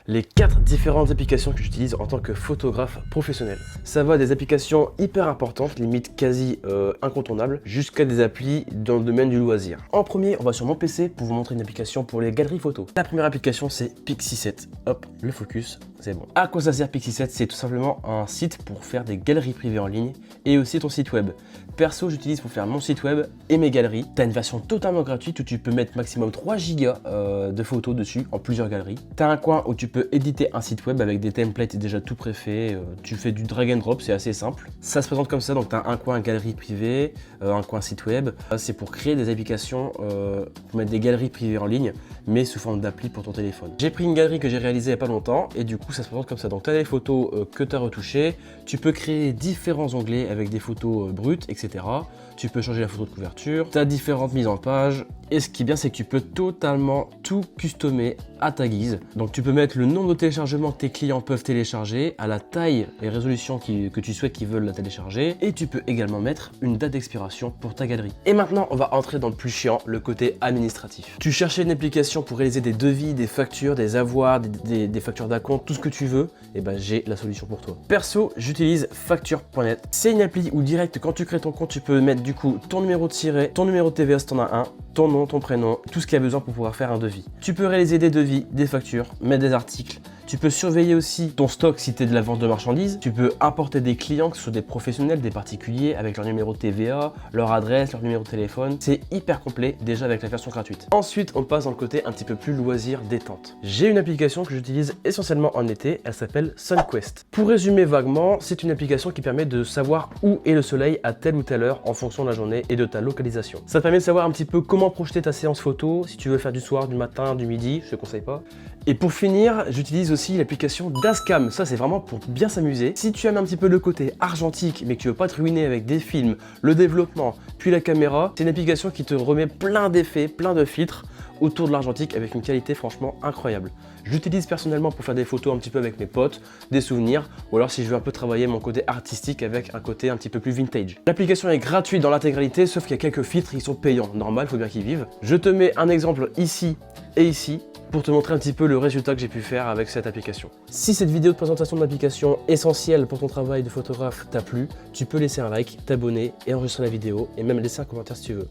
les 4 différentes applications que j'utilise en tant que photographe professionnel. Ça va des applications hyper importantes, limite quasi incontournables, jusqu'à des applis dans le domaine du loisir. En premier, on va sur mon PC pour vous montrer une application pour les galeries photos. La première application, c'est Pixie7. Hop, le focus, c'est bon. À quoi ça sert Pixie7? C'est tout simplement un site pour faire des galeries privées en ligne et aussi ton site web. Perso, j'utilise pour faire mon site web et mes galeries. Tu as une version totalement gratuite où tu peux mettre maximum 3 gigas de photos dessus en plusieurs galeries. Tu as un coin où tu peux éditer un site web avec des templates déjà tout préfaits. Tu fais du drag and drop, c'est assez simple. Ça se présente comme ça, donc tu as un coin galerie privée, un coin site web. C'est pour créer des applications, pour mettre des galeries privées en ligne, mais sous forme d'appli pour ton téléphone. J'ai pris une galerie que j'ai réalisée il n'y a pas longtemps et du coup ça se présente comme ça. Donc tu as les photos que tu as retouchées, tu peux créer différents onglets avec des photos brutes, etc. Tu peux changer la photo de couverture, tu as différentes mises en page et ce qui est bien c'est que tu peux totalement tout customer à ta guise. Donc tu peux mettre le nombre de téléchargements que tes clients peuvent télécharger, à la taille et résolution que tu souhaites qu'ils veulent la télécharger, et tu peux également mettre une date d'expiration pour ta galerie. Et maintenant on va entrer dans le plus chiant, le côté administratif. Tu cherchais une application pour réaliser des devis, des factures, des avoirs, des factures d'acompte, tout ce que tu veux, et ben j'ai la solution pour toi. Perso, j'utilise facture.net. C'est une appli où direct quand tu crées ton compte, tu peux mettre du coup ton numéro de siret, ton numéro de TVA si t'en as un, ton nom, ton prénom, tout ce qu'il y a besoin pour pouvoir faire un devis. Tu peux réaliser des devis, des factures, mettre des articles. Tu peux surveiller aussi ton stock si tu es de la vente de marchandises. Tu peux importer des clients, que ce soit des professionnels, des particuliers, avec leur numéro de TVA, leur adresse, leur numéro de téléphone. C'est hyper complet déjà avec la version gratuite. Ensuite, on passe dans le côté un petit peu plus loisir, détente. J'ai une application que j'utilise essentiellement en été, elle s'appelle SunQuest. Pour résumer vaguement, c'est une application qui permet de savoir où est le soleil à telle ou telle heure en fonction de la journée et de ta localisation. Ça te permet de savoir un petit peu comment projeter ta séance photo, si tu veux faire du soir, du matin, du midi, je te conseille pas. Et pour finir, j'utilise aussi l'application Dazcam. Ça, c'est vraiment pour bien s'amuser. Si tu aimes un petit peu le côté argentique, mais que tu veux pas te ruiner avec des films, le développement, puis la caméra, c'est une application qui te remet plein d'effets, plein de filtres autour de l'argentique avec une qualité franchement incroyable. J'utilise personnellement pour faire des photos un petit peu avec mes potes, des souvenirs, ou alors si je veux un peu travailler mon côté artistique avec un côté un petit peu plus vintage. L'application est gratuite dans l'intégralité, sauf qu'il y a quelques filtres qui sont payants. Normal, faut bien qu'ils vivent. Je te mets un exemple ici et ici, pour te montrer un petit peu le résultat que j'ai pu faire avec cette application. Si cette vidéo de présentation de l'application essentielle pour ton travail de photographe t'a plu, tu peux laisser un like, t'abonner et enregistrer la vidéo et même laisser un commentaire si tu veux.